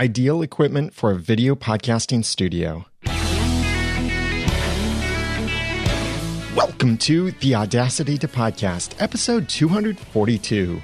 Ideal equipment for a video podcasting studio. Welcome to the Audacity to Podcast, episode 242.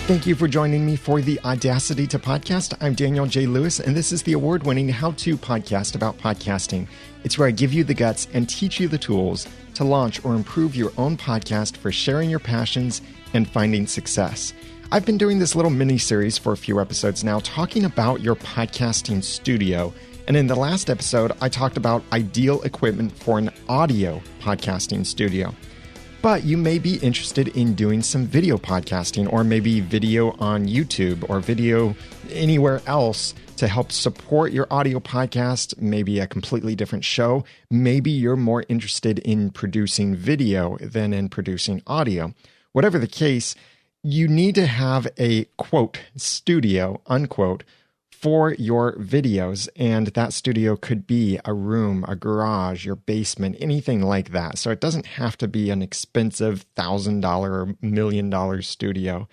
Thank you for joining me for the Audacity to Podcast. I'm Daniel J. Lewis, and this is the award-winning how-to podcast about podcasting. It's where I give you the guts and teach you the tools to launch or improve your own podcast for sharing your passions and finding success. I've been doing this little mini-series for a few episodes now, talking about your podcasting studio. And in the last episode, I talked about ideal equipment for an audio podcasting studio. But you may be interested in doing some video podcasting, or maybe video on YouTube or video anywhere else to help support your audio podcast, maybe a completely different show. Maybe you're more interested in producing video than in producing audio. Whatever the case, you need to have a, quote, studio, unquote, for your videos, and that studio could be a room, a garage, your basement, anything like that. So it doesn't have to be an expensive $1,000 or $1 million studio.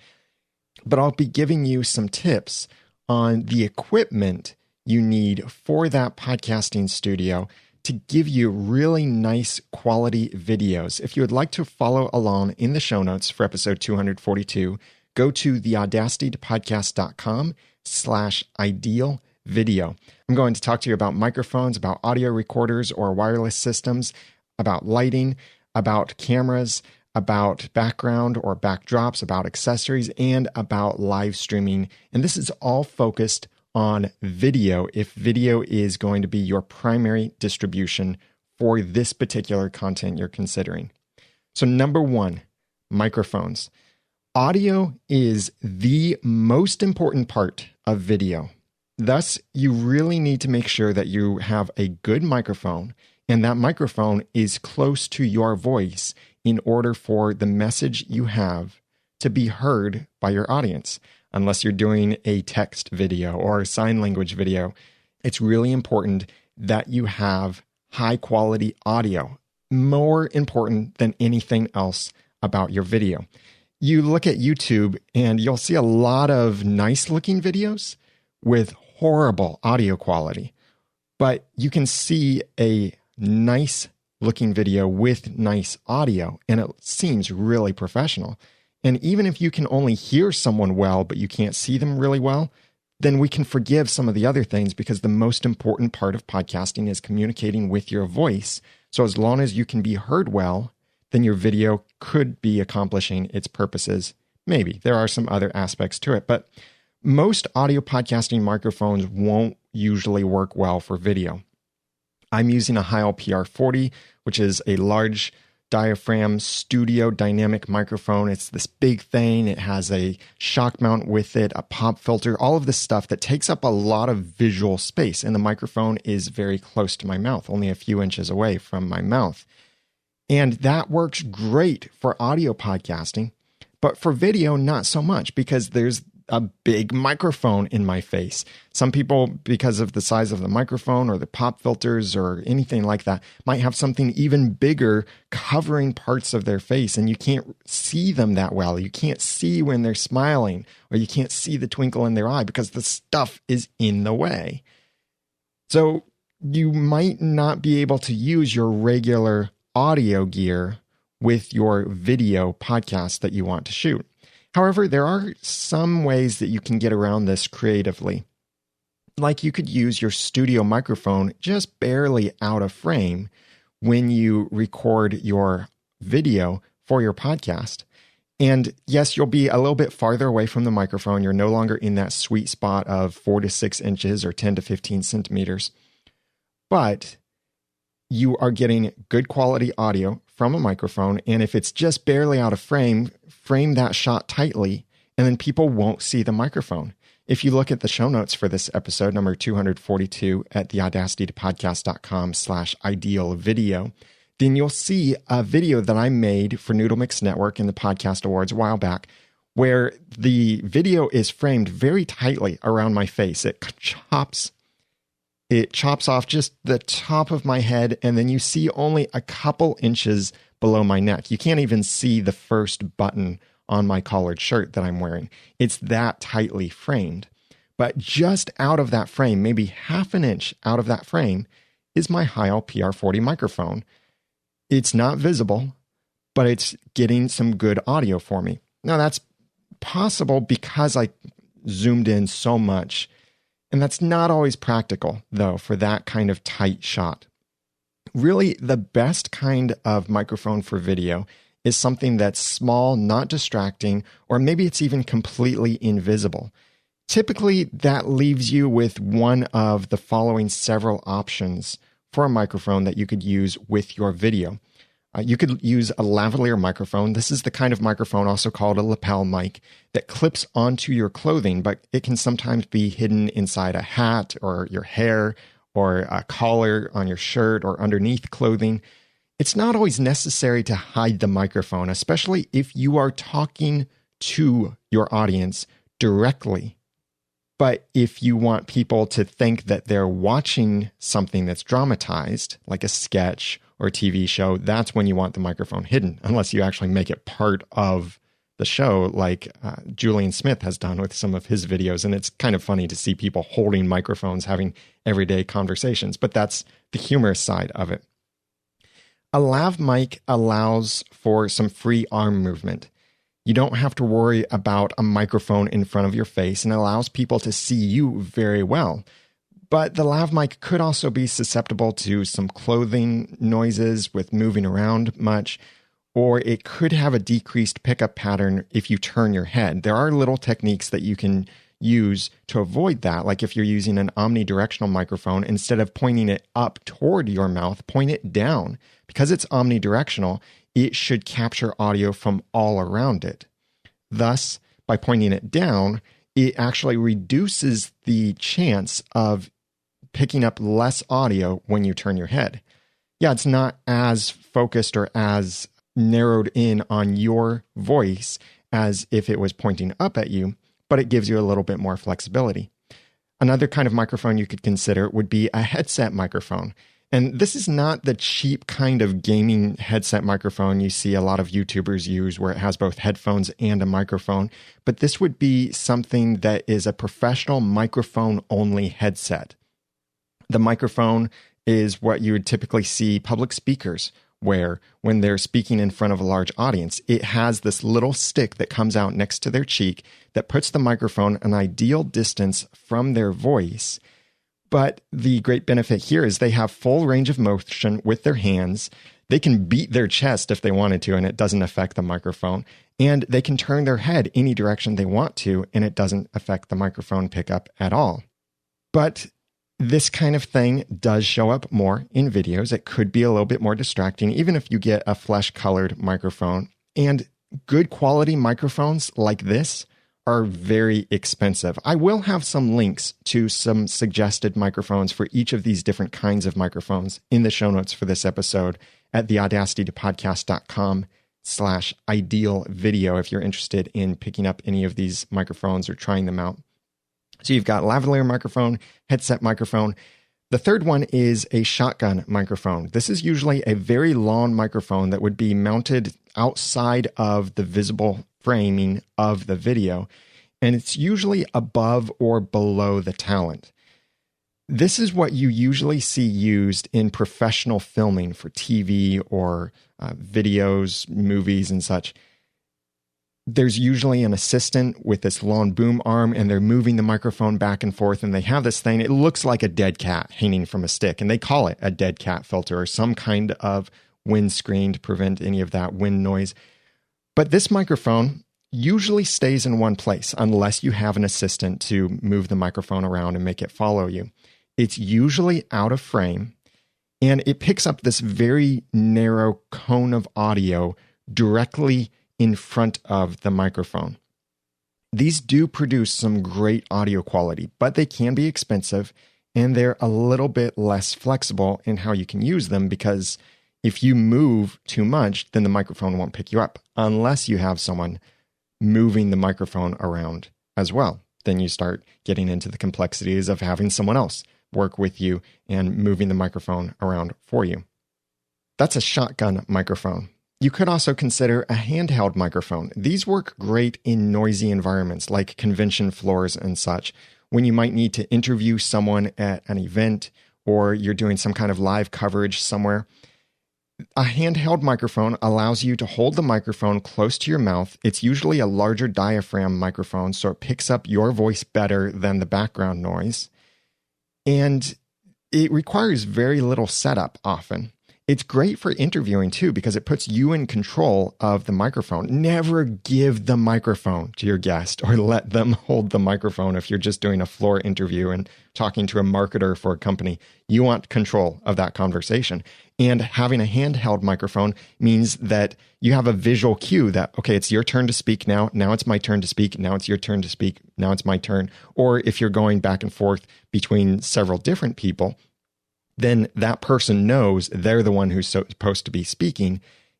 But I'll be giving you some tips on the equipment you need for that podcasting studio to give you really nice quality videos. If you would like to follow along in the show notes for episode 242, go to theaudacitytopodcast.com/ideal video. I'm going to talk to you about microphones, about audio recorders or wireless systems, about lighting, about cameras, about background or backdrops, about accessories, and about live streaming. And this is all focused on video, if video is going to be your primary distribution for this particular content you're considering. So number one, microphones. Audio is the most important part of video. Thus, you really need to make sure that you have a good microphone, and that microphone is close to your voice in order for the message you have to be heard by your audience. Unless you're doing a text video or a sign language video, it's really important that you have high quality audio, more important than anything else about your video. You look at YouTube and you'll see a lot of nice looking videos with horrible audio quality, but you can see a nice looking video with nice audio and it seems really professional. And even if you can only hear someone well, but you can't see them really well, then we can forgive some of the other things because the most important part of podcasting is communicating with your voice. So as long as you can be heard well, then your video could be accomplishing its purposes. Maybe there are some other aspects to it, but most audio podcasting microphones won't usually work well for video. I'm using a Heil PR40, which is a large diaphragm studio dynamic microphone. It's this big thing. It has a shock mount with it, a pop filter, all of this stuff that takes up a lot of visual space. And the microphone is very close to my mouth, only a few inches away from my mouth. And that works great for audio podcasting, but for video, not so much because there's a big microphone in my face. Some people, because of the size of the microphone or the pop filters or anything like that, might have something even bigger covering parts of their face and you can't see them that well. You can't see when they're smiling or you can't see the twinkle in their eye because the stuff is in the way. So you might not be able to use your regular audio gear with your video podcast that you want to shoot. However, there are some ways that you can get around this creatively. Like you could use your studio microphone just barely out of frame when you record your video for your podcast. And yes, you'll be a little bit farther away from the microphone. You're no longer in that sweet spot of 4 to 6 inches or 10 to 15 centimeters. But you are getting good quality audio from a microphone. And if it's just barely out of frame, frame that shot tightly, and then people won't see the microphone. If you look at the show notes for this episode, number 242 at theaudacitytopodcast.com/ideal video, then you'll see a video that I made for Noodle Mix Network in the Podcast Awards a while back, where the video is framed very tightly around my face. It chops It chops off just the top of my head, and then you see only a couple inches below my neck. You can't even see the first button on my collared shirt that I'm wearing. It's that tightly framed. But just out of that frame, maybe half an inch out of that frame, is my Heil PR40 microphone. It's not visible, but it's getting some good audio for me. Now, that's possible because I zoomed in so much, and that's not always practical, though, for that kind of tight shot. Really, the best kind of microphone for video is something that's small, not distracting, or maybe it's even completely invisible. Typically, that leaves you with one of the following several options for a microphone that you could use with your video. You could use a lavaliere microphone. This is the kind of microphone, also called a lapel mic, that clips onto your clothing, but it can sometimes be hidden inside a hat or your hair or a collar on your shirt or underneath clothing. It's not always necessary to hide the microphone, especially if you are talking to your audience directly. But if you want people to think that they're watching something that's dramatized, like a sketch or a TV show, that's when you want the microphone hidden, unless you actually make it part of the show, like Julian Smith has done with some of his videos. And it's kind of funny to see people holding microphones, having everyday conversations, but that's the humorous side of it. A lav mic allows for some free arm movement. You don't have to worry about a microphone in front of your face, and allows people to see you very well. But the lav mic could also be susceptible to some clothing noises with moving around much, or it could have a decreased pickup pattern if you turn your head. There are little techniques that you can use to avoid that. Like if you're using an omnidirectional microphone, instead of pointing it up toward your mouth, point it down. Because it's omnidirectional, it should capture audio from all around it. Thus, by pointing it down, it actually reduces the chance of picking up less audio when you turn your head. Yeah, it's not as focused or as narrowed in on your voice as if it was pointing up at you, but it gives you a little bit more flexibility. Another kind of microphone you could consider would be a headset microphone. And this is not the cheap kind of gaming headset microphone you see a lot of YouTubers use where it has both headphones and a microphone, but this would be something that is a professional microphone-only headset. The microphone is what you would typically see public speakers wear when they're speaking in front of a large audience. It has this little stick that comes out next to their cheek that puts the microphone an ideal distance from their voice. But the great benefit here is they have full range of motion with their hands. They can beat their chest if they wanted to, and it doesn't affect the microphone. And they can turn their head any direction they want to, and it doesn't affect the microphone pickup at all. But this kind of thing does show up more in videos. It could be a little bit more distracting, even if you get a flesh-colored microphone. And good quality microphones like this are very expensive. I will have some links to some suggested microphones for each of these different kinds of microphones in the show notes for this episode at theaudacitypodcast.com/ideal video if you're interested in picking up any of these microphones or trying them out. So you've got lavaliere microphone, headset microphone. The third one is a shotgun microphone. This is usually a very long microphone that would be mounted outside of the visible framing of the video, and it's usually above or below the talent. This is what you usually see used in professional filming for TV or videos, movies, and such. There's usually an assistant with this long boom arm, and they're moving the microphone back and forth, and they have this thing. It looks like a dead cat hanging from a stick, and they call it a dead cat filter or some kind of windscreen to prevent any of that wind noise. But this microphone usually stays in one place unless you have an assistant to move the microphone around and make it follow you. It's usually out of frame, and it picks up this very narrow cone of audio directly in front of the microphone. These do produce some great audio quality, but they can be expensive, and they're a little bit less flexible in how you can use them, because if you move too much, then the microphone won't pick you up unless you have someone moving the microphone around as well. Then you start getting into the complexities of having someone else work with you and moving the microphone around for you. That's a shotgun microphone. You could also consider a handheld microphone. These work great in noisy environments like convention floors and such, when you might need to interview someone at an event or you're doing some kind of live coverage somewhere. A handheld microphone allows you to hold the microphone close to your mouth. It's usually a larger diaphragm microphone, so it picks up your voice better than the background noise. And it requires very little setup often. It's great for interviewing too, because it puts you in control of the microphone. Never give the microphone to your guest or let them hold the microphone if you're just doing a floor interview and talking to a marketer for a company. You want control of that conversation. And having a handheld microphone means that you have a visual cue that, okay, it's your turn to speak now. Now it's my turn to speak. Now it's your turn to speak. Now it's my turn. Or if you're going back and forth between several different people, then that person knows they're the one who's supposed to be speaking,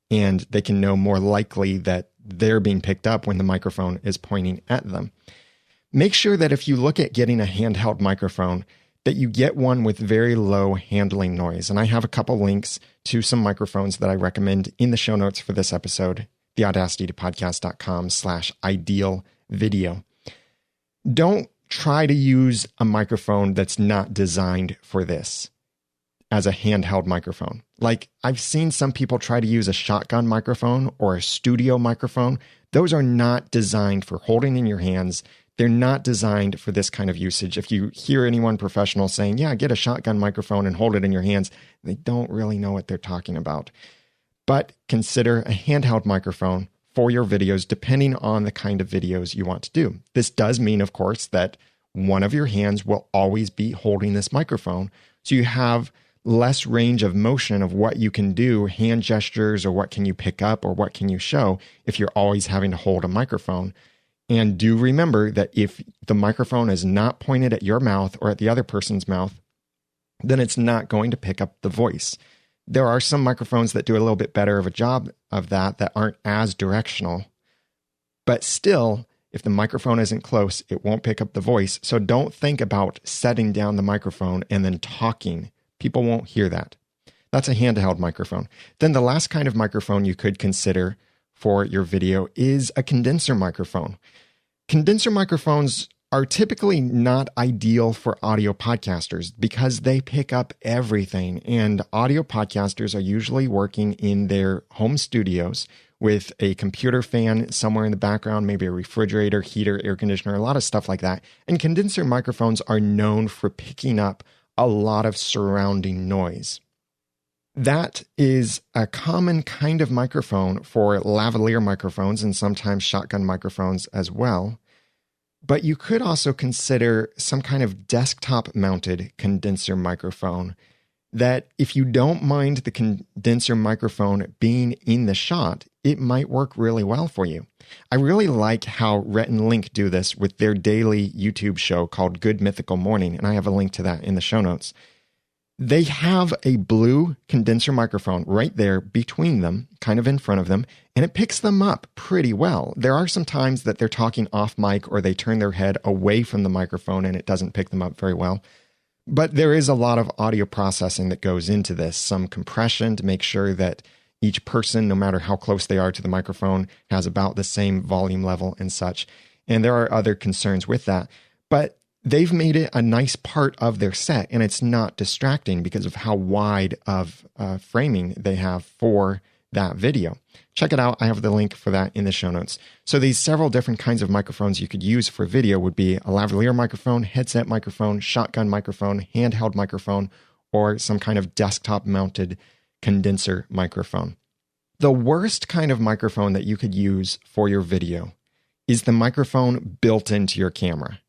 and they can know more likely that they're being picked up when the microphone is pointing at them. Make sure that if you look at getting a handheld microphone, that you get one with very low handling noise. And I have a couple links to some microphones that I recommend in the show notes for this episode, theaudacitypodcast.com/ideal video. Don't try to use a microphone that's not designed for this as a handheld microphone. Like, I've seen some people try to use a shotgun microphone or a studio microphone. Those are not designed for holding in your hands. They're not designed for this kind of usage. If you hear anyone professional saying, yeah, get a shotgun microphone and hold it in your hands, they don't really know what they're talking about. But consider a handheld microphone for your videos, depending on the kind of videos you want to do. This does mean, of course, that one of your hands will always be holding this microphone. So you have less range of motion of what you can do, hand gestures, or what can you pick up, or what can you show if you're always having to hold a microphone. And do remember that if the microphone is not pointed at your mouth or at the other person's mouth, then it's not going to pick up the voice. There are some microphones that do a little bit better of a job of that aren't as directional. But still, if the microphone isn't close, it won't pick up the voice. So don't think about setting down the microphone and then talking. People won't hear that. That's a handheld microphone. Then the last kind of microphone you could consider for your video is a condenser microphone. Condenser microphones are typically not ideal for audio podcasters because they pick up everything. And audio podcasters are usually working in their home studios with a computer fan somewhere in the background, maybe a refrigerator, heater, air conditioner, a lot of stuff like that. And condenser microphones are known for picking up a lot of surrounding noise. That is a common kind of microphone for lavaliere microphones and sometimes shotgun microphones as well. But you could also consider some kind of desktop-mounted condenser microphone that if you don't mind the condenser microphone being in the shot, it might work really well for you. I really like how Rhett and Link do this with their daily YouTube show called Good Mythical Morning, and I have a link to that in the show notes. They have a blue condenser microphone right there between them, kind of in front of them, and it picks them up pretty well. There are some times that they're talking off mic or they turn their head away from the microphone and it doesn't pick them up very well. But there is a lot of audio processing that goes into this, some compression to make sure that each person, no matter how close they are to the microphone, has about the same volume level and such. And there are other concerns with that. But they've made it a nice part of their set, and it's not distracting because of how wide of framing they have for that video. Check it out. I have the link for that in the show notes. So these several different kinds of microphones you could use for video would be a lavaliere microphone, headset microphone, shotgun microphone, handheld microphone, or some kind of desktop-mounted condenser microphone. The worst kind of microphone that you could use for your video is the microphone built into your camera.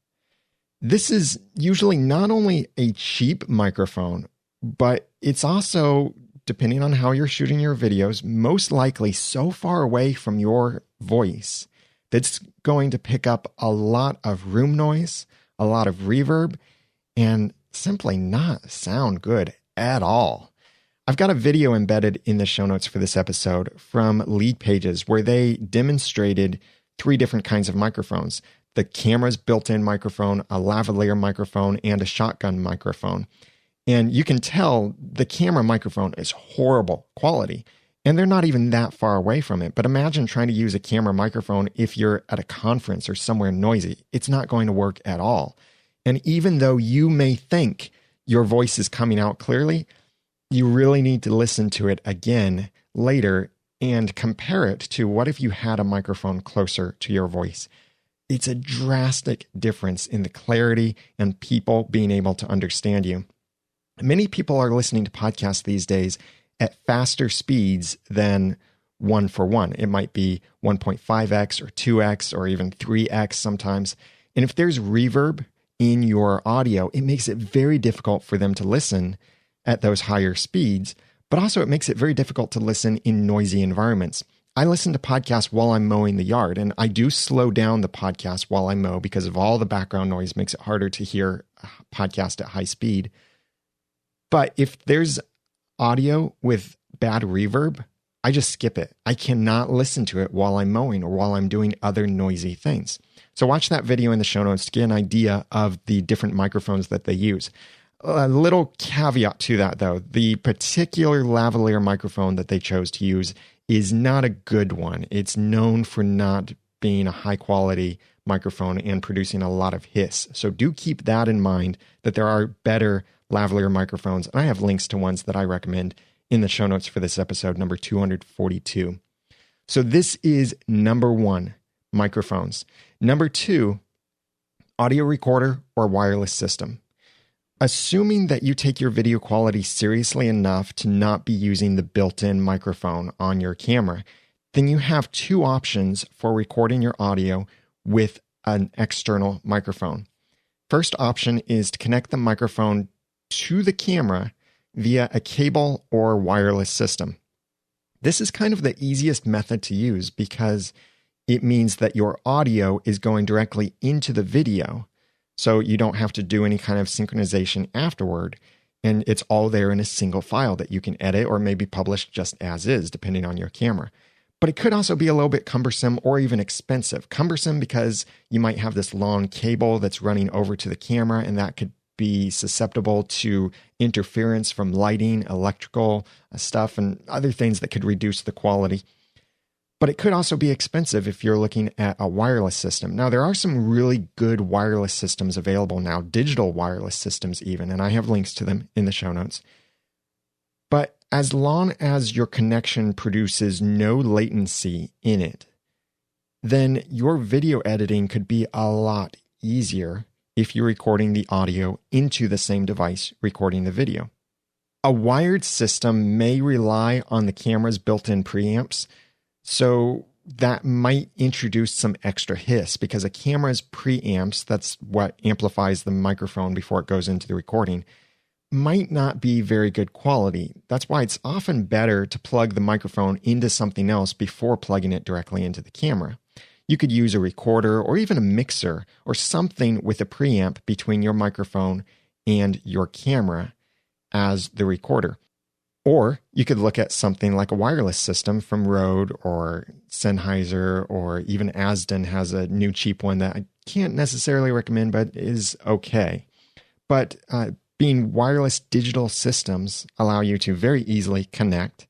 This is usually not only a cheap microphone, but it's also, depending on how you're shooting your videos, most likely so far away from your voice that's going to pick up a lot of room noise, a lot of reverb, and simply not sound good at all. I've got a video embedded in the show notes for this episode from Lead Pages where they demonstrated 3 different kinds of microphones. the camera's built-in microphone, a lavaliere microphone, and a shotgun microphone. And you can tell the camera microphone is horrible quality, and they're not even that far away from it. But imagine trying to use a camera microphone if you're at a conference or somewhere noisy. It's not going to work at all. And even though you may think your voice is coming out clearly, you really need to listen to it again later and compare it to what if you had a microphone closer to your voice. It's a drastic difference in the clarity and people being able to understand you. Many people are listening to podcasts these days at faster speeds than 1:1. It might be 1.5x or 2x or even 3x sometimes. And if there's reverb in your audio, it makes it very difficult for them to listen at those higher speeds, but also it makes it very difficult to listen in noisy environments. I listen to podcasts while I'm mowing the yard, and I do slow down the podcast while I mow because of all the background noise makes it harder to hear a podcast at high speed. But if there's audio with bad reverb, I just skip it. I cannot listen to it while I'm mowing or while I'm doing other noisy things. So watch that video in the show notes to get an idea of the different microphones that they use. A little caveat to that, though. The particular lavaliere microphone that they chose to use is not a good one. It's known for not being a high-quality microphone and producing a lot of hiss. So do keep that in mind, that there are better lavaliere microphones, and I have links to ones that I recommend in the show notes for this episode, number 242. So this is number 1, microphones. Number 2, audio recorder or wireless system. Assuming that you take your video quality seriously enough to not be using the built-in microphone on your camera, then you have 2 options for recording your audio with an external microphone. First option is to connect the microphone to the camera via a cable or wireless system. This is kind of the easiest method to use because it means that your audio is going directly into the video, so you don't have to do any kind of synchronization afterward, and it's all there in a single file that you can edit or maybe publish just as is, depending on your camera. But it could also be a little bit cumbersome or even expensive. Cumbersome because you might have this long cable that's running over to the camera, and that could be susceptible to interference from lighting, electrical stuff, and other things that could reduce the quality. But it could also be expensive if you're looking at a wireless system. Now, there are some really good wireless systems available now, digital wireless systems even, and I have links to them in the show notes. But as long as your connection produces no latency in it, then your video editing could be a lot easier if you're recording the audio into the same device recording the video. A wired system may rely on the camera's built-in preamps, so that might introduce some extra hiss because a camera's preamps, that's what amplifies the microphone before it goes into the recording, might not be very good quality. That's why it's often better to plug the microphone into something else before plugging it directly into the camera. You could use a recorder or even a mixer or something with a preamp between your microphone and your camera as the recorder. Or you could look at something like a wireless system from Rode or Sennheiser, or even Asden has a new cheap one that I can't necessarily recommend, but is okay. But being wireless digital systems allow you to very easily connect,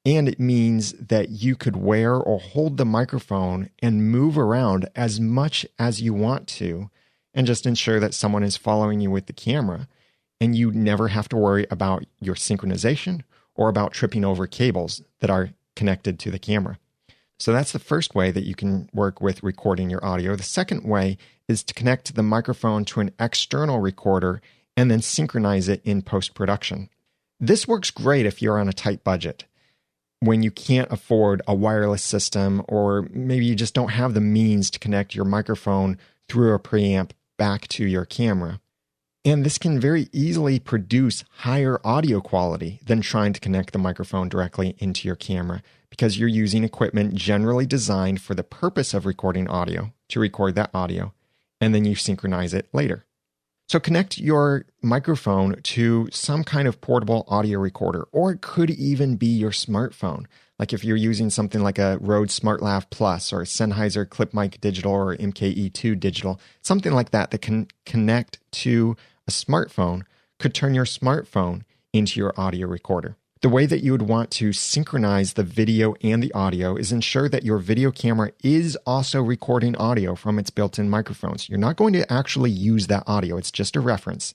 and it means that you could wear or hold the microphone and move around as much as you want to, and just ensure that someone is following you with the camera, and you never have to worry about your synchronization or about tripping over cables that are connected to the camera. So that's the first way that you can work with recording your audio. The second way is to connect the microphone to an external recorder and then synchronize it in post-production. This works great if you're on a tight budget, when you can't afford a wireless system, or maybe you just don't have the means to connect your microphone through a preamp back to your camera. And this can very easily produce higher audio quality than trying to connect the microphone directly into your camera, because you're using equipment generally designed for the purpose of recording audio, to record that audio, and then you synchronize it later. So connect your microphone to some kind of portable audio recorder, or it could even be your smartphone. Like if you're using something like a Rode SmartLav Plus or Sennheiser ClipMic Digital or MKE2 Digital, something like that that can connect to a smartphone could turn your smartphone into your audio recorder. The way that you would want to synchronize the video and the audio is ensure that your video camera is also recording audio from its built-in microphones. You're not going to actually use that audio. It's just a reference.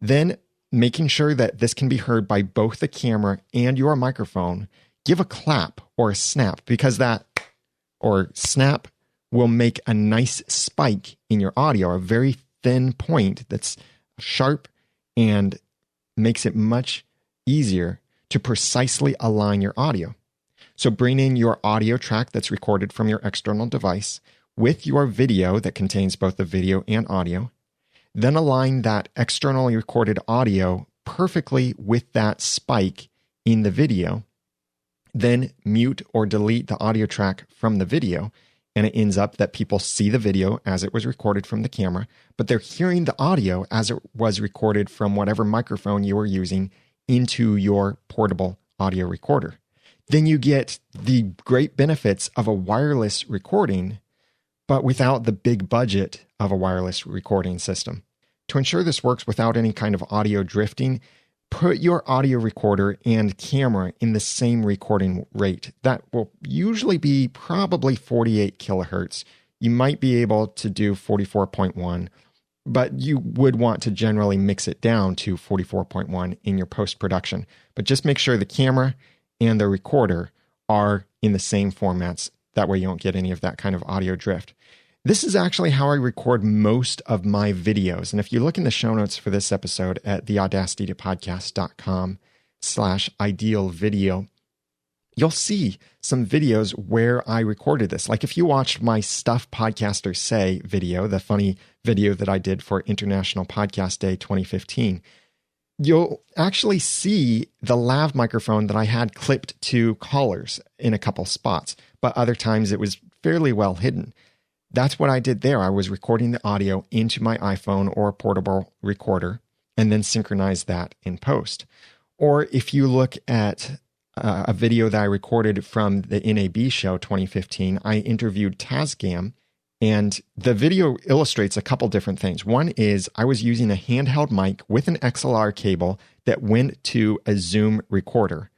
Then making sure that this can be heard by both the camera and your microphone, give a clap or a snap, because that or snap will make a nice spike in your audio, a very thin point that's sharp and makes it much easier to precisely align your audio. So bring in your audio track that's recorded from your external device with your video that contains both the video and audio. Then align that externally recorded audio perfectly with that spike in the video. Then mute or delete the audio track from the video. And it ends up that people see the video as it was recorded from the camera, but they're hearing the audio as it was recorded from whatever microphone you were using into your portable audio recorder. Then you get the great benefits of a wireless recording, but without the big budget of a wireless recording system. To ensure this works without any kind of audio drifting, put your audio recorder and camera in the same recording rate. That will usually be probably 48 kilohertz. You might be able to do 44.1, but you would want to generally mix it down to 44.1 in your post-production. But just make sure the camera and the recorder are in the same formats. That way you don't get any of that kind of audio drift. This is actually how I record most of my videos. And if you look in the show notes for this episode at theaudacitypodcast.com/ideal video, you'll see some videos where I recorded this. Like if you watched my Stuff Podcasters Say video, the funny video that I did for International Podcast Day 2015, you'll actually see the lav microphone that I had clipped to collars in a couple spots, but other times it was fairly well hidden. That's what I did there. I was recording the audio into my iPhone or portable recorder and then synchronized that in post. Or if you look at a video that I recorded from the NAB show 2015, I interviewed Tascam, and the video illustrates a couple different things. One is I was using a handheld mic with an XLR cable that went to a Zoom recorder,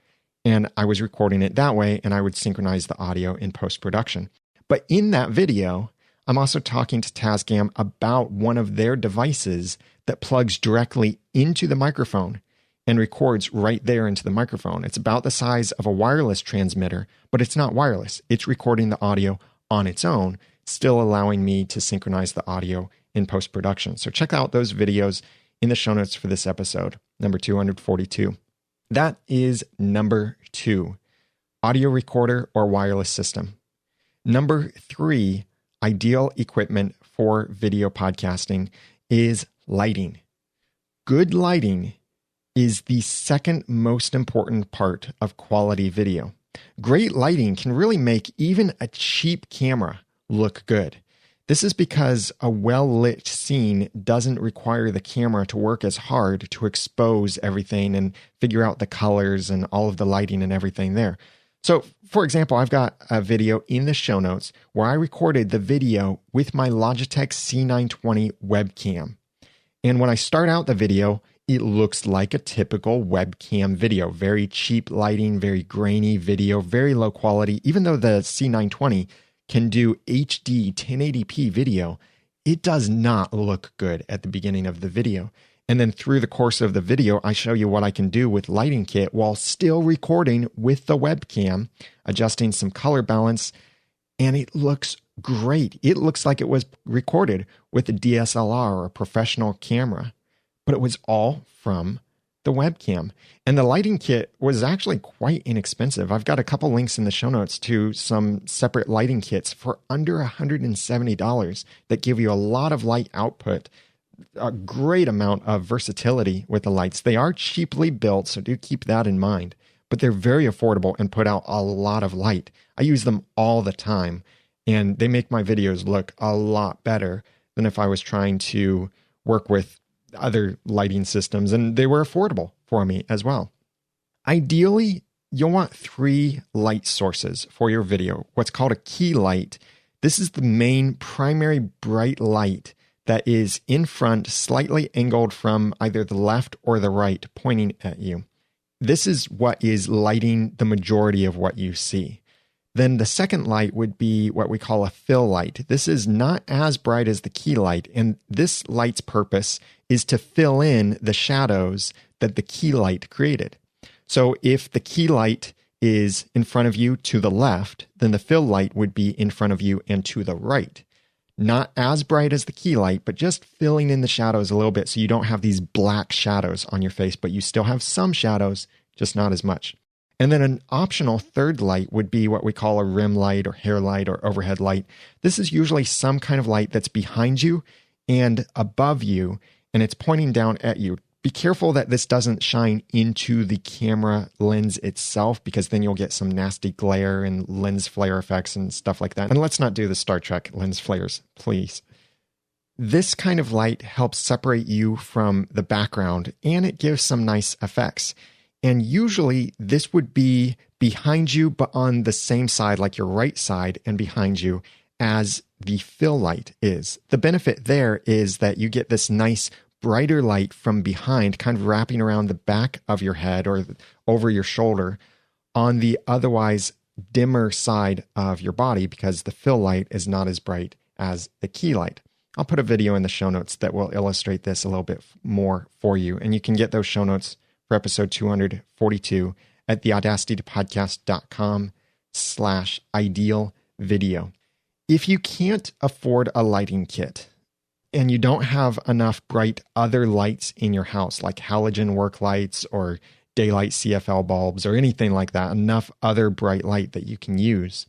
and I was recording it that way, and I would synchronize the audio in post-production. But in that video, I'm also talking to Tascam about one of their devices that plugs directly into the microphone and records right there into the microphone. It's about the size of a wireless transmitter, but it's not wireless. It's recording the audio on its own, still allowing me to synchronize the audio in post-production. So check out those videos in the show notes for this episode, number 242. That is number 2, audio recorder or wireless system. Number 3, ideal equipment for video podcasting is lighting. Good lighting is the second most important part of quality video. Great lighting can really make even a cheap camera look good. This is because a well-lit scene doesn't require the camera to work as hard to expose everything and figure out the colors and all of the lighting and everything there. So, for example, I've got a video in the show notes where I recorded the video with my Logitech C920 webcam. And when I start out the video, it looks like a typical webcam video. Very cheap lighting, very grainy video, very low quality. Even though the C920 can do HD 1080p video, it does not look good at the beginning of the video. And then through the course of the video, I show you what I can do with Lighting Kit while still recording with the webcam, adjusting some color balance, and it looks great. It looks like it was recorded with a DSLR or a professional camera, but it was all from the webcam. And the Lighting Kit was actually quite inexpensive. I've got a couple links in the show notes to some separate lighting kits for under $170 that give you a lot of light output, a great amount of versatility with the lights. They are cheaply built, so do keep that in mind, but they're very affordable and put out a lot of light. I use them all the time, and they make my videos look a lot better than if I was trying to work with other lighting systems, and they were affordable for me as well. Ideally, you'll want 3 light sources for your video. What's called a key light. This is the main primary bright light that is in front, slightly angled from either the left or the right, pointing at you. This is what is lighting the majority of what you see. Then the second light would be what we call a fill light. This is not as bright as the key light, and this light's purpose is to fill in the shadows that the key light created. So if the key light is in front of you to the left, then the fill light would be in front of you and to the right. Not as bright as the key light, but just filling in the shadows a little bit so you don't have these black shadows on your face, but you still have some shadows, just not as much. And then an optional third light would be what we call a rim light or hair light or overhead light. This is usually some kind of light that's behind you and above you, and it's pointing down at you. Be careful that this doesn't shine into the camera lens itself, because then you'll get some nasty glare and lens flare effects and stuff like that. And let's not do the Star Trek lens flares, please. This kind of light helps separate you from the background, and it gives some nice effects. And usually this would be behind you, but on the same side, like your right side and behind you, as the fill light is. The benefit there is that you get this nice brighter light from behind, kind of wrapping around the back of your head or over your shoulder on the otherwise dimmer side of your body, because the fill light is not as bright as the key light. I'll put a video in the show notes that will illustrate this a little bit more for you. And you can get those show notes for episode 242 at theaudacitypodcast.com/ideal video. If you can't afford a lighting kit, and you don't have enough bright other lights in your house, like halogen work lights or daylight CFL bulbs or anything like that, enough other bright light that you can use,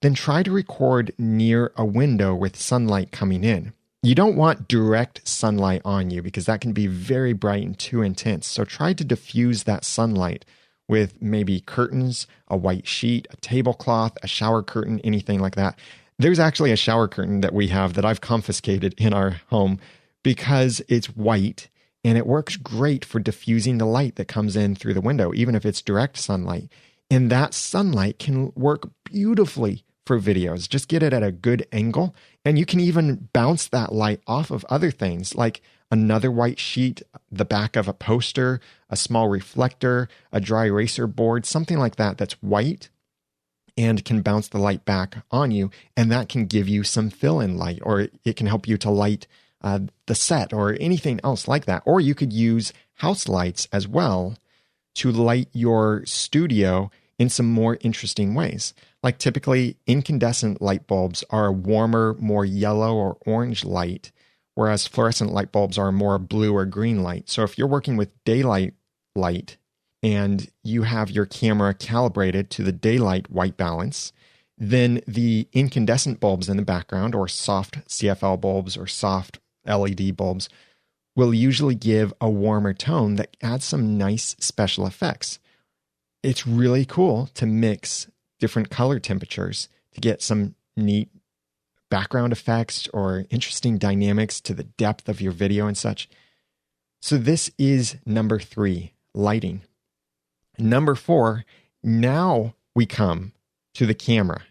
then try to record near a window with sunlight coming in. You don't want direct sunlight on you, because that can be very bright and too intense. So try to diffuse that sunlight with maybe curtains, a white sheet, a tablecloth, a shower curtain, anything like that. There's actually a shower curtain that we have that I've confiscated in our home because it's white and it works great for diffusing the light that comes in through the window, even if it's direct sunlight. And that sunlight can work beautifully for videos. Just get it at a good angle, and you can even bounce that light off of other things like another white sheet, the back of a poster, a small reflector, a dry eraser board, something like that that's white and can bounce the light back on you, and that can give you some fill-in light, or it can help you to light the set or anything else like that. Or you could use house lights as well to light your studio in some more interesting ways. Like typically incandescent light bulbs are a warmer, more yellow or orange light, whereas fluorescent light bulbs are a more blue or green light. So if you're working with daylight light and you have your camera calibrated to the daylight white balance, then the incandescent bulbs in the background, or soft CFL bulbs or soft LED bulbs, will usually give a warmer tone that adds some nice special effects. It's really cool to mix different color temperatures to get some neat background effects or interesting dynamics to the depth of your video and such. So this is number 3, lighting. Number 4, now we come to the camera.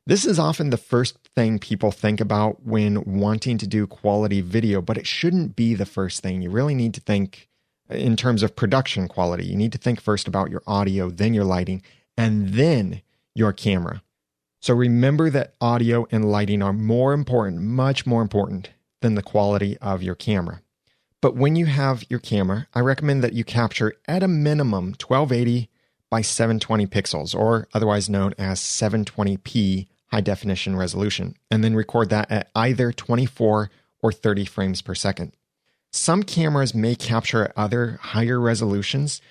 This is often the first thing people think about when wanting to do quality video, but it shouldn't be the first thing. You really need to think in terms of production quality. You need to think first about your audio, then your lighting, and then your camera. So remember that audio and lighting are more important, much more important than the quality of your camera. But when you have your camera, I recommend that you capture at a minimum 1280 by 720 pixels, or otherwise known as 720p high definition resolution, and then record that at either 24 or 30 frames per second. Some cameras may capture at other higher resolutions,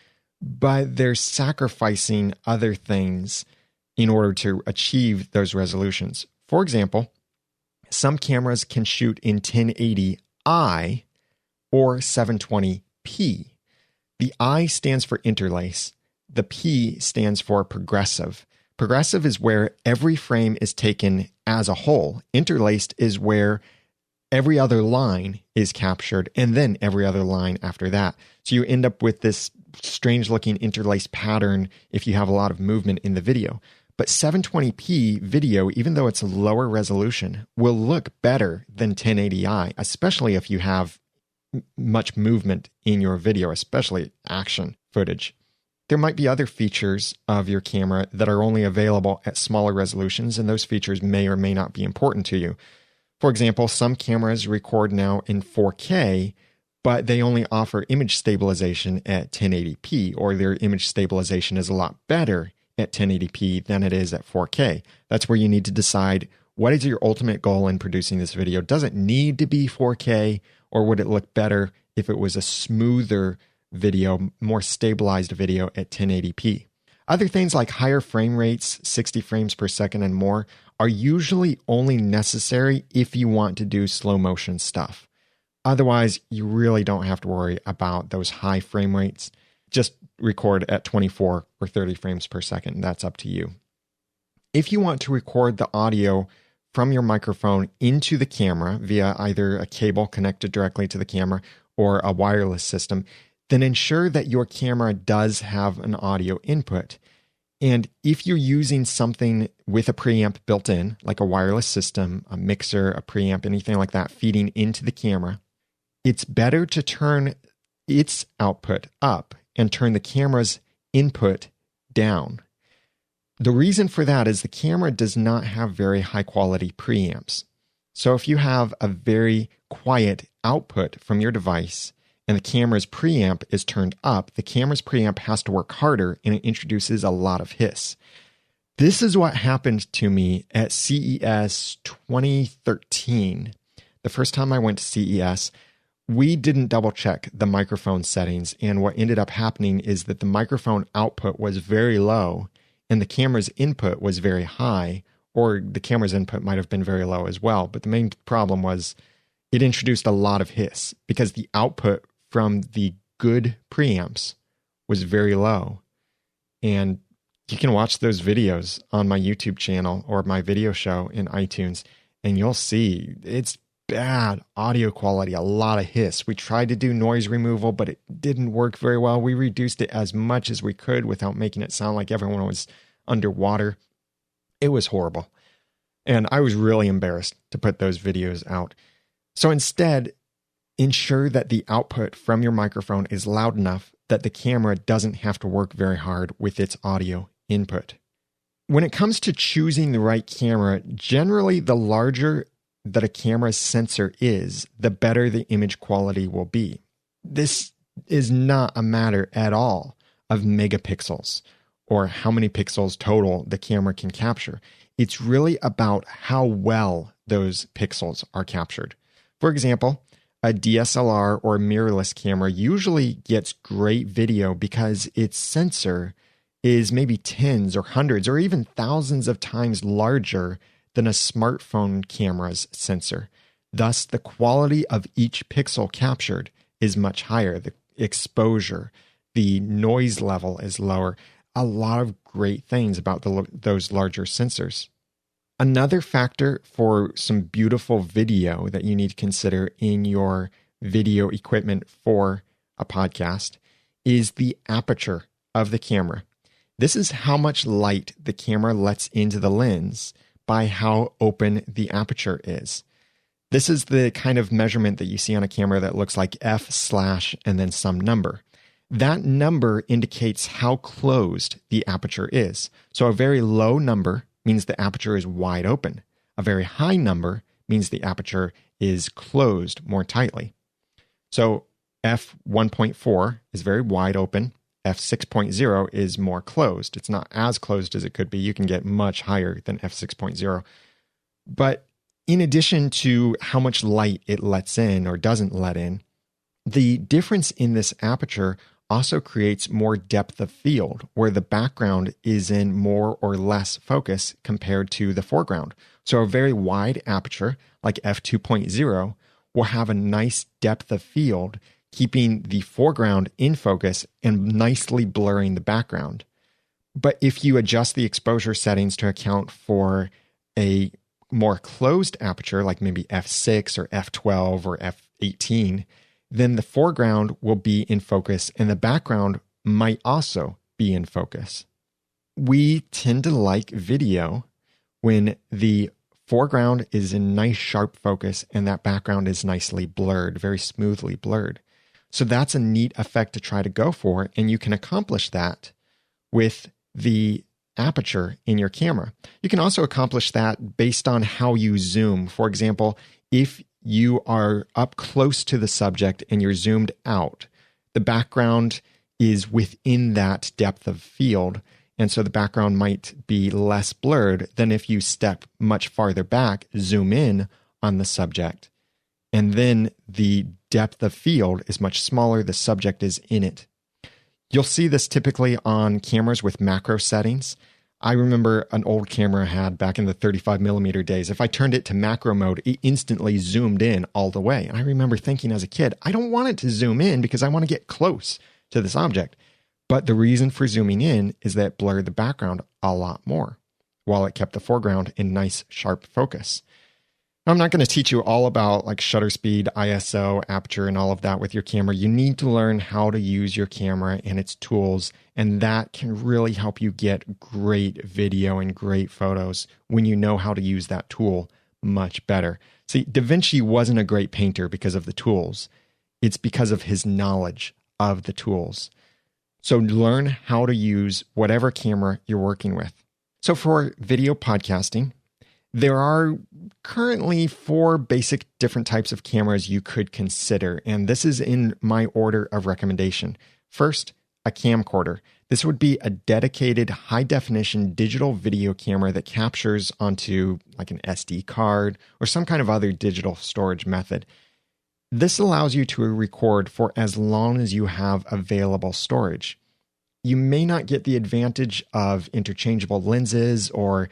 but they're sacrificing other things in order to achieve those resolutions. For example, some cameras can shoot in 1080i or 720p. The I stands for interlace. The P stands for progressive. Progressive is where every frame is taken as a whole. Interlaced is where every other line is captured and then every other line after that. So you end up with this strange looking interlaced pattern if you have a lot of movement in the video. But 720p video, even though it's a lower resolution, will look better than 1080i, especially if you have much movement in your video, especially action footage. There might be other features of your camera that are only available at smaller resolutions, and those features may or may not be important to you. For example, some cameras record now in 4K, but they only offer image stabilization at 1080p, or their image stabilization is a lot better at 1080p than it is at 4K. That's where you need to decide, what is your ultimate goal in producing this video? Does it need to be 4K, or would it look better if it was a smoother video, more stabilized video at 1080p? Other things like higher frame rates, 60 frames per second and more, are usually only necessary if you want to do slow motion stuff. Otherwise, you really don't have to worry about those high frame rates. Just record at 24 or 30 frames per second. That's up to you. If you want to record the audio from your microphone into the camera via either a cable connected directly to the camera or a wireless system, then ensure that your camera does have an audio input. And if you're using something with a preamp built in, like a wireless system, a mixer, a preamp, anything like that feeding into the camera, it's better to turn its output up and turn the camera's input down. The reason for that is the camera does not have very high quality preamps. So if you have a very quiet output from your device and the camera's preamp is turned up, the camera's preamp has to work harder and it introduces a lot of hiss. This is what happened to me at CES 2013. The first time I went to CES, we didn't double check the microphone settings, and what ended up happening is that the microphone output was very low and the camera's input was very high, or the camera's input might have been very low as well. But the main problem was it introduced a lot of hiss because the output from the good preamps was very low. And you can watch those videos on my YouTube channel or my video show in iTunes, and you'll see it's bad audio quality, a lot of hiss. We tried to do noise removal, but it didn't work very well. We reduced it as much as we could without making it sound like everyone was underwater. It was horrible. And I was really embarrassed to put those videos out. So instead, ensure that the output from your microphone is loud enough that the camera doesn't have to work very hard with its audio input. When it comes to choosing the right camera, generally the larger that a camera's sensor is, the better the image quality will be. This is not a matter at all of megapixels or how many pixels total the camera can capture. It's really about how well those pixels are captured. For example, a DSLR or mirrorless camera usually gets great video because its sensor is maybe tens or hundreds or even thousands of times larger than a smartphone camera's sensor. Thus, the quality of each pixel captured is much higher. The exposure, the noise level is lower. A lot of great things about those larger sensors. Another factor for some beautiful video that you need to consider in your video equipment for a podcast is the aperture of the camera. This is how much light the camera lets into the lens by how open the aperture is. This is the kind of measurement that you see on a camera that looks like f/ and then some number. That number indicates how closed the aperture is. So a very low number means the aperture is wide open. A very high number means the aperture is closed more tightly. So f1.4 is very wide open. f6.0 is more closed. It's not as closed as it could be. You can get much higher than f6.0. But in addition to how much light it lets in or doesn't let in, the difference in this aperture also creates more depth of field, where the background is in more or less focus compared to the foreground. So a very wide aperture, like f2.0, will have a nice depth of field, keeping the foreground in focus and nicely blurring the background. But if you adjust the exposure settings to account for a more closed aperture, like maybe f6 or f12 or f18, then the foreground will be in focus and the background might also be in focus. We tend to like video when the foreground is in nice sharp focus and that background is nicely blurred, very smoothly blurred. So that's a neat effect to try to go for, and you can accomplish that with the aperture in your camera. You can also accomplish that based on how you zoom. For example, if you are up close to the subject and you're zoomed out, the background is within that depth of field, and so the background might be less blurred than if you step much farther back, zoom in on the subject, and then the depth of field is much smaller, the subject is in it. You'll see this typically on cameras with macro settings. I remember an old camera I had back in the 35 millimeter days. If I turned it to macro mode, it instantly zoomed in all the way. And I remember thinking as a kid, I don't want it to zoom in because I want to get close to this object. But the reason for zooming in is that it blurred the background a lot more while it kept the foreground in nice sharp focus. I'm not going to teach you all about like shutter speed, ISO, aperture, and all of that with your camera. You need to learn how to use your camera and its tools, and that can really help you get great video and great photos when you know how to use that tool much better. See, Da Vinci wasn't a great painter because of the tools. It's because of his knowledge of the tools. So learn how to use whatever camera you're working with. So for video podcasting, there are currently 4 basic different types of cameras you could consider, and this is in my order of recommendation. First, a camcorder. This would be a dedicated high-definition digital video camera that captures onto like an SD card or some kind of other digital storage method. This allows you to record for as long as you have available storage. You may not get the advantage of interchangeable lenses or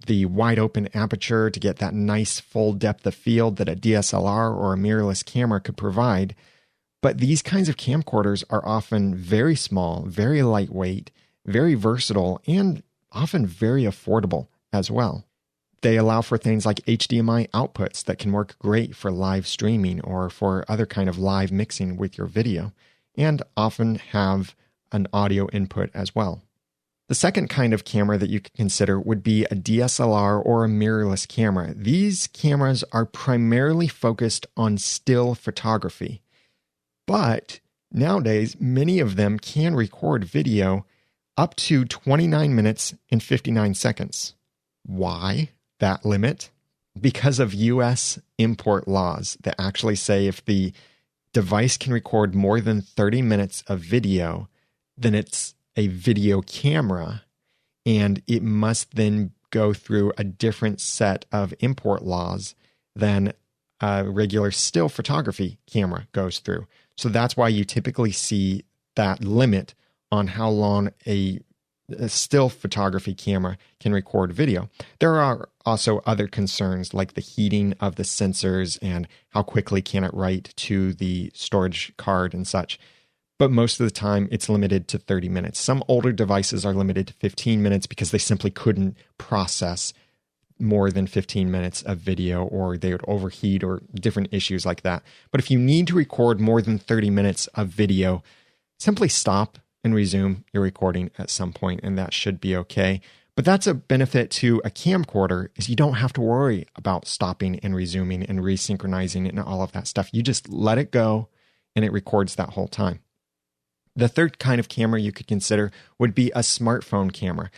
the wide open aperture to get that nice full depth of field that a DSLR or a mirrorless camera could provide. But these kinds of camcorders are often very small, very lightweight, very versatile, and often very affordable as well. They allow for things like HDMI outputs that can work great for live streaming or for other kind of live mixing with your video, and often have an audio input as well. The second kind of camera that you could consider would be a DSLR or a mirrorless camera. These cameras are primarily focused on still photography, but nowadays many of them can record video up to 29 minutes and 59 seconds. Why that limit? Because of US import laws that actually say if the device can record more than 30 minutes of video, then it's a video camera, and it must then go through a different set of import laws than a regular still photography camera goes through. So that's why you typically see that limit on how long a still photography camera can record video. There are also other concerns like the heating of the sensors and how quickly can it write to the storage card and such. But most of the time, it's limited to 30 minutes. Some older devices are limited to 15 minutes because they simply couldn't process more than 15 minutes of video, or they would overheat or different issues like that. But if you need to record more than 30 minutes of video, simply stop and resume your recording at some point, and that should be okay. But that's a benefit to a camcorder, is you don't have to worry about stopping and resuming and resynchronizing and all of that stuff. You just let it go, and it records that whole time. The third kind of camera you could consider would be a smartphone camera.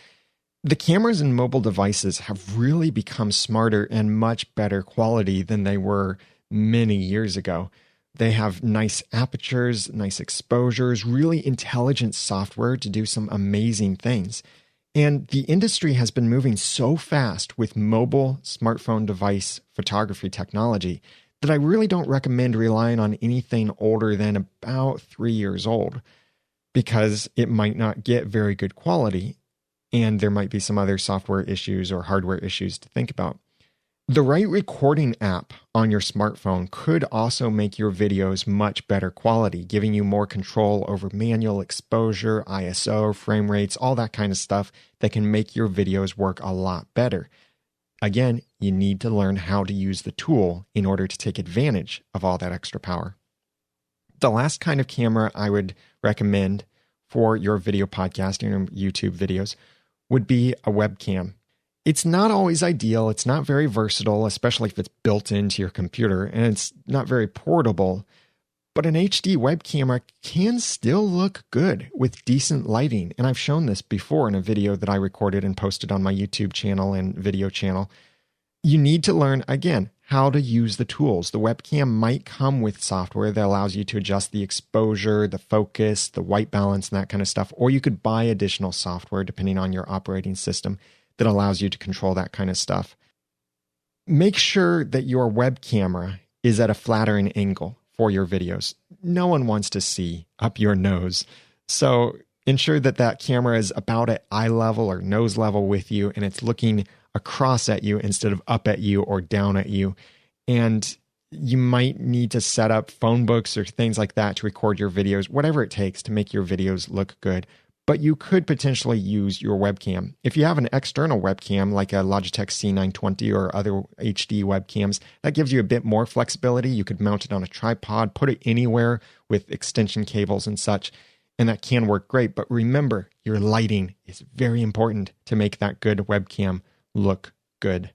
The cameras in mobile devices have really become smarter and much better quality than they were many years ago. They have nice apertures, nice exposures, really intelligent software to do some amazing things. And the industry has been moving so fast with mobile smartphone device photography technology that I really don't recommend relying on anything older than about 3 years old, because it might not get very good quality, and there might be some other software issues or hardware issues to think about. The right recording app on your smartphone could also make your videos much better quality, giving you more control over manual exposure, ISO, frame rates, all that kind of stuff that can make your videos work a lot better. Again, you need to learn how to use the tool in order to take advantage of all that extra power. The last kind of camera I would recommend for your video podcasting or YouTube videos would be a webcam. It's not always ideal. It's not very versatile, especially if it's built into your computer, and it's not very portable. But an HD web camera can still look good with decent lighting. And I've shown this before in a video that I recorded and posted on my YouTube channel and video channel. You need to learn, again, how to use the tools. The webcam might come with software that allows you to adjust the exposure, the focus, the white balance, and that kind of stuff. Or you could buy additional software depending on your operating system that allows you to control that kind of stuff. Make sure that your web camera is at a flattering angle for your videos. No one wants to see up your nose. So ensure that that camera is about at eye level or nose level with you, and it's looking across at you instead of up at you or down at you. And you might need to set up phone books or things like that to record your videos, whatever it takes to make your videos look good. But you could potentially use your webcam. If you have an external webcam like a Logitech C920 or other HD webcams, that gives you a bit more flexibility. You could mount it on a tripod, put it anywhere with extension cables and such, and that can work great. But remember, your lighting is very important to make that good webcam look good.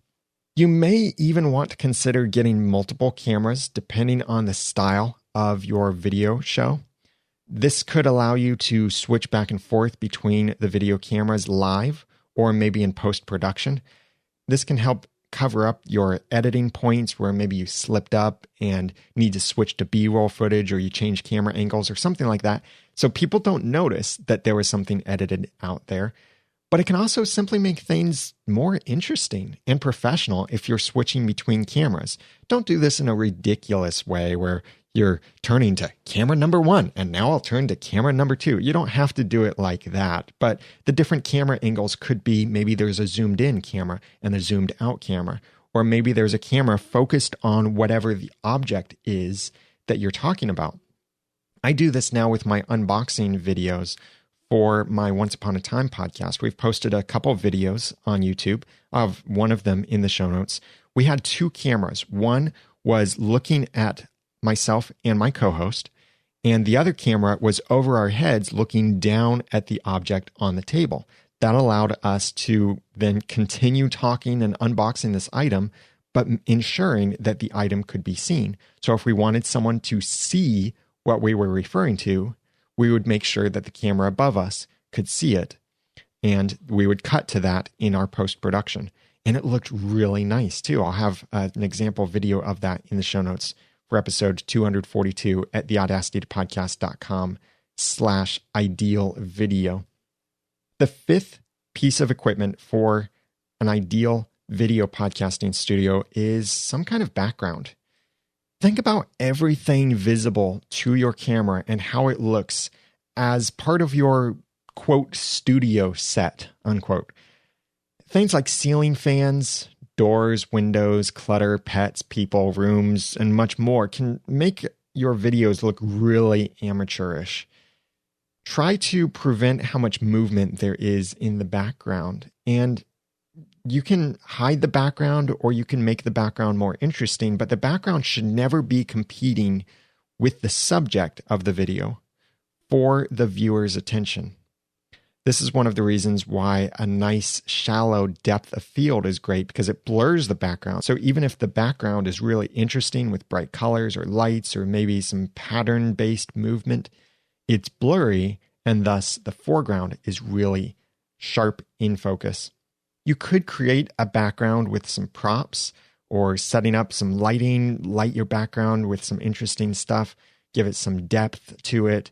You may even want to consider getting multiple cameras depending on the style of your video show. This could allow you to switch back and forth between the video cameras live or maybe in post-production. This can help cover up your editing points where maybe you slipped up and need to switch to B-roll footage, or you change camera angles or something like that. So people don't notice that there was something edited out there. But it can also simply make things more interesting and professional if you're switching between cameras. Don't do this in a ridiculous way where you're turning to camera number 1 and now I'll turn to camera number 2. You don't have to do it like that, but the different camera angles could be maybe there's a zoomed in camera and a zoomed out camera, or maybe there's a camera focused on whatever the object is that you're talking about. I do this now with my unboxing videos for my Once Upon a Time podcast. We've posted a couple of videos on YouTube, of one of them in the show notes. We had 2 cameras. One was looking at myself and my co-host, and the other camera was over our heads looking down at the object on the table. That allowed us to then continue talking and unboxing this item, but ensuring that the item could be seen. So if we wanted someone to see what we were referring to, we would make sure that the camera above us could see it, and we would cut to that in our post-production. And it looked really nice too. I'll have an example video of that in the show notes for episode 242 at theaudacitypodcast.com/ideal video. The 5th piece of equipment for an ideal video podcasting studio is some kind of background. Think about everything visible to your camera and how it looks as part of your, quote, studio set, unquote. Things like ceiling fans, doors, windows, clutter, pets, people, rooms, and much more can make your videos look really amateurish. Try to prevent how much movement there is in the background, and you can hide the background or you can make the background more interesting, but the background should never be competing with the subject of the video for the viewer's attention. This is one of the reasons why a nice shallow depth of field is great, because it blurs the background. So even if the background is really interesting with bright colors or lights or maybe some pattern-based movement, it's blurry, and thus the foreground is really sharp in focus. You could create a background with some props or setting up some lighting, light your background with some interesting stuff, give it some depth to it.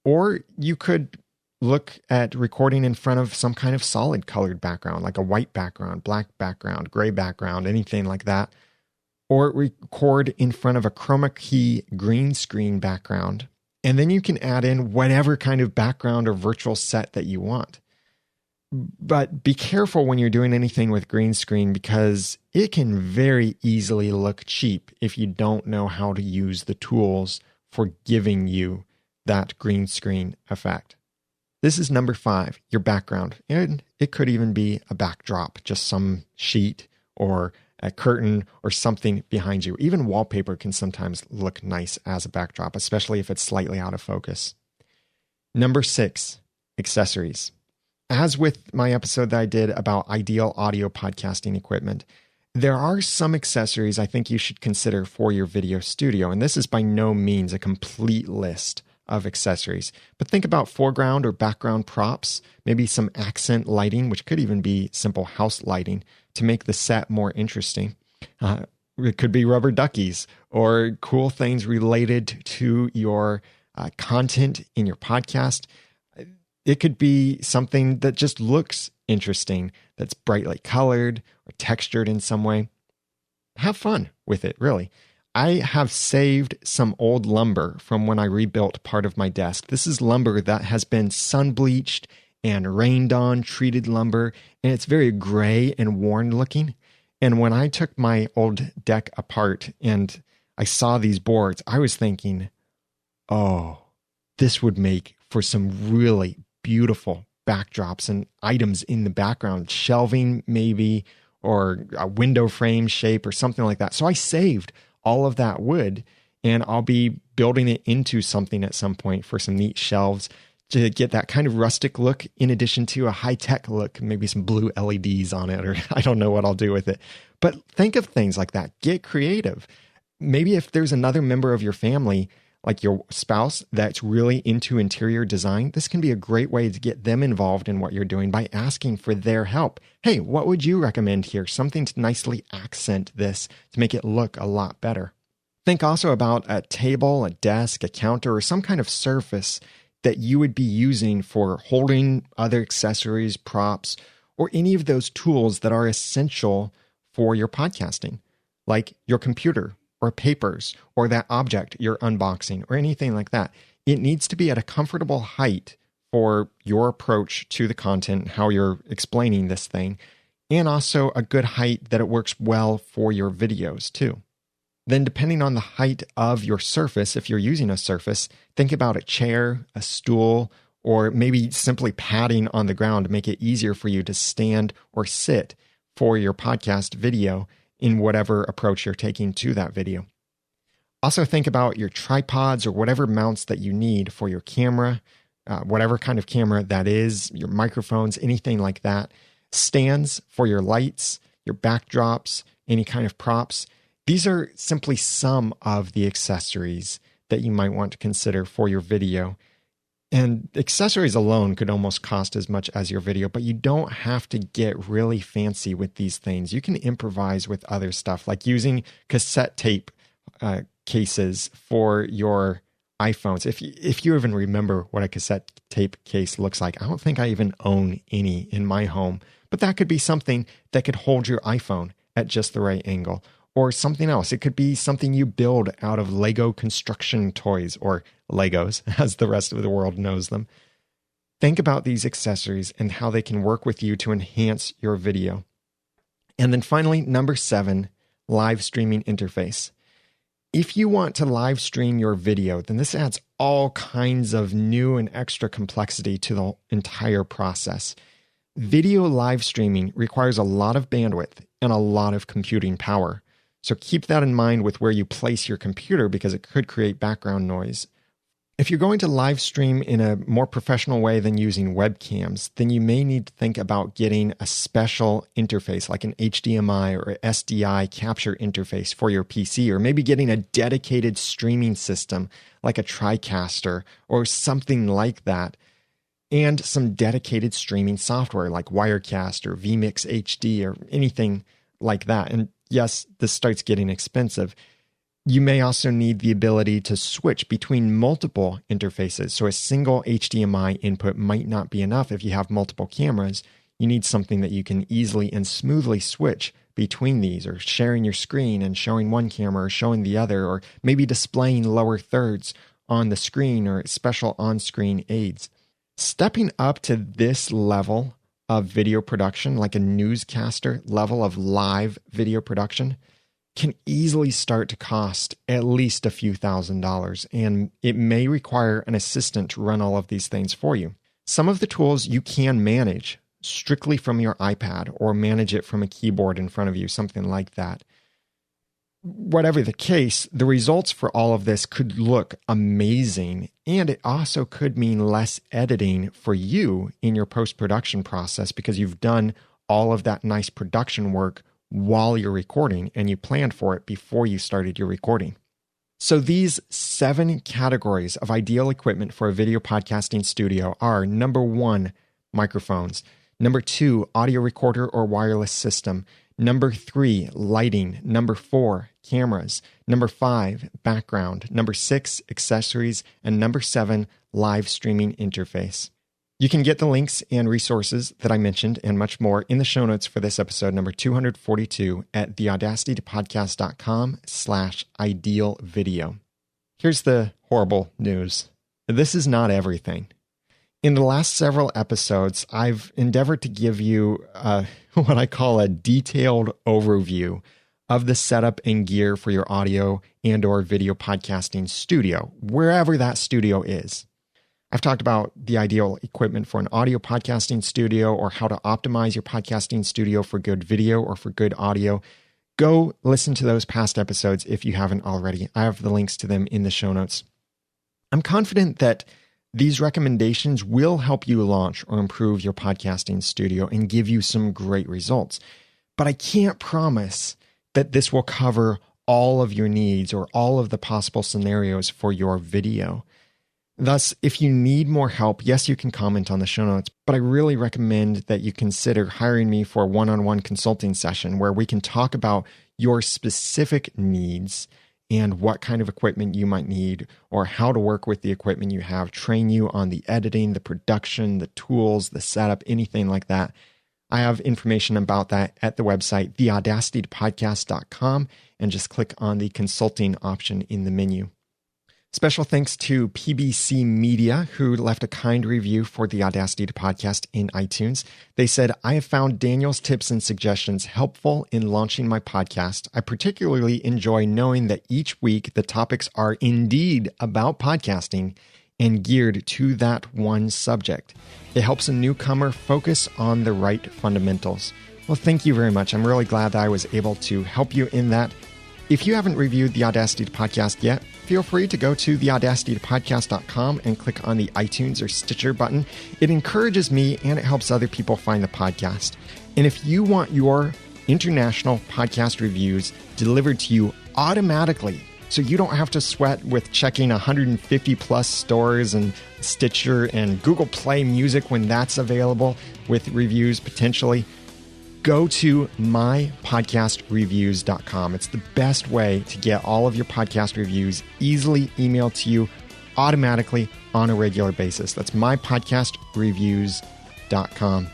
Or you could look at recording in front of some kind of solid colored background, like a white background, black background, gray background, anything like that. Or record in front of a chroma key green screen background. And then you can add in whatever kind of background or virtual set that you want. But be careful when you're doing anything with green screen, because it can very easily look cheap if you don't know how to use the tools for giving you that green screen effect. This is number 5, your background. And it could even be a backdrop, just some sheet or a curtain or something behind you. Even wallpaper can sometimes look nice as a backdrop, especially if it's slightly out of focus. Number 6, accessories. As with my episode that I did about ideal audio podcasting equipment, there are some accessories I think you should consider for your video studio. And this is by no means a complete list of accessories. But think about foreground or background props, maybe some accent lighting, which could even be simple house lighting to make the set more interesting. It could be rubber duckies or cool things related to your content in your podcast. It could be something that just looks interesting, that's brightly colored or textured in some way. Have fun with it, really. I have saved some old lumber from when I rebuilt part of my desk. This is lumber that has been sun bleached and rained on, treated lumber, and it's very gray and worn looking. And when I took my old deck apart and I saw these boards, I was thinking, oh, this would make for some really beautiful backdrops and items in the background, shelving maybe, or a window frame shape or something like that. So I saved all of that wood, and I'll be building it into something at some point for some neat shelves to get that kind of rustic look in addition to a high-tech look, maybe some blue LEDs on it, or I don't know what I'll do with it. But think of things like that. Get creative. Maybe if there's another member of your family, like your spouse, that's really into interior design, this can be a great way to get them involved in what you're doing by asking for their help. Hey, what would you recommend here? Something to nicely accent this to make it look a lot better. Think also about a table, a desk, a counter, or some kind of surface that you would be using for holding other accessories, props, or any of those tools that are essential for your podcasting, like your computer or papers or that object you're unboxing or anything like that. It needs to be at a comfortable height for your approach to the content, how you're explaining this thing, and also a good height that it works well for your videos too. Then depending on the height of your surface, if you're using a surface, think about a chair, a stool, or maybe simply padding on the ground to make it easier for you to stand or sit for your podcast video in whatever approach you're taking to that video. Also think about your tripods or whatever mounts that you need for your camera, whatever kind of camera that is, your microphones, anything like that. Stands for your lights, your backdrops, any kind of props. These are simply some of the accessories that you might want to consider for your video. And accessories alone could almost cost as much as your video, but you don't have to get really fancy with these things. You can improvise with other stuff, like using cassette tape cases for your iPhones. If you even remember what a cassette tape case looks like, I don't think I even own any in my home, but that could be something that could hold your iPhone at just the right angle. Or something else. It could be something you build out of Lego construction toys, or Legos, as the rest of the world knows them. Think about these accessories and how they can work with you to enhance your video. And then finally, number 7, live streaming interface. If you want to live stream your video, then this adds all kinds of new and extra complexity to the entire process. Video live streaming requires a lot of bandwidth and a lot of computing power. So keep that in mind with where you place your computer, because it could create background noise. If you're going to live stream in a more professional way than using webcams, then you may need to think about getting a special interface like an HDMI or SDI capture interface for your PC, or maybe getting a dedicated streaming system like a TriCaster or something like that, and some dedicated streaming software like Wirecast or vMix HD or anything like that. And yes, this starts getting expensive. You may also need the ability to switch between multiple interfaces. So a single HDMI input might not be enough if you have multiple cameras. You need something that you can easily and smoothly switch between these, or sharing your screen and showing one camera or showing the other, or maybe displaying lower thirds on the screen or special on-screen aids. Stepping up to this level of video production, like a newscaster level of live video production, can easily start to cost at least a few $1,000s, and it may require an assistant to run all of these things for you. Some of the tools you can manage strictly from your iPad, or manage it from a keyboard in front of you, something like that. whatever the case, the results for all of this could look amazing, and it also could mean less editing for you in your post-production process because you've done all of that nice production work while you're recording and you planned for it before you started your recording. So these 7 categories of ideal equipment for a video podcasting studio are: number 1, microphones; number 2, audio recorder or wireless system; number 3, lighting; number 4, cameras; number 5, background; number 6, accessories; and number 7, live streaming interface. You can get the links and resources that I mentioned and much more in the show notes for this episode number 242 at theaudacitypodcast.com/ideal video. Here's the horrible news. This is not everything. In the last several episodes, I've endeavored to give you what I call a detailed overview of the setup and gear for your audio and or video podcasting studio, wherever that studio is. I've talked about the ideal equipment for an audio podcasting studio or how to optimize your podcasting studio for good video or for good audio. Go listen to those past episodes if you haven't already. I have the links to them in the show notes. I'm confident that these recommendations will help you launch or improve your podcasting studio and give you some great results. But I can't promise that this will cover all of your needs or all of the possible scenarios for your video. Thus, if you need more help, yes, you can comment on the show notes, but I really recommend that you consider hiring me for a one-on-one consulting session where we can talk about your specific needs and what kind of equipment you might need or how to work with the equipment you have, train you on the editing, the production, the tools, the setup, anything like that. I have information about that at the website, theaudacitypodcast.com, and just click on the consulting option in the menu. Special thanks to PBC Media, who left a kind review for the Audacity to Podcast in iTunes. They said, "I have found Daniel's tips and suggestions helpful in launching my podcast. I particularly enjoy knowing that each week the topics are indeed about podcasting and geared to that one subject. It helps a newcomer focus on the right fundamentals." Well, thank you very much. I'm really glad that I was able to help you in that. If you haven't reviewed the Audacity to Podcast yet, feel free to go to theaudacitytopodcast.com and click on the iTunes or Stitcher button. It encourages me and it helps other people find the podcast. And if you want your international podcast reviews delivered to you automatically, so you don't have to sweat with checking 150 plus stores and Stitcher and Google Play Music when that's available with reviews potentially, go to mypodcastreviews.com. It's the best way to get all of your podcast reviews easily emailed to you automatically on a regular basis. That's mypodcastreviews.com.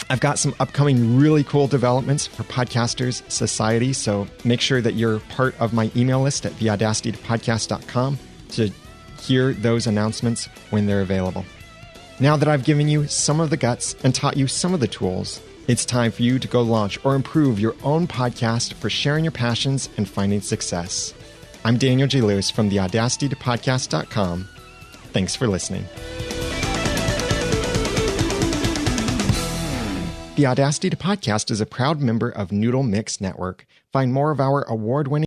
I've got some upcoming really cool developments for Podcasters Society, so make sure that you're part of my email list at theaudacitypodcast.com to hear those announcements when they're available. Now that I've given you some of the guts and taught you some of the tools, it's time for you to go launch or improve your own podcast for sharing your passions and finding success. I'm Daniel J. Lewis from theaudacitytopodcast.com. Thanks for listening. The Audacity to Podcast is a proud member of Noodle Mix Network. Find more of our award-winning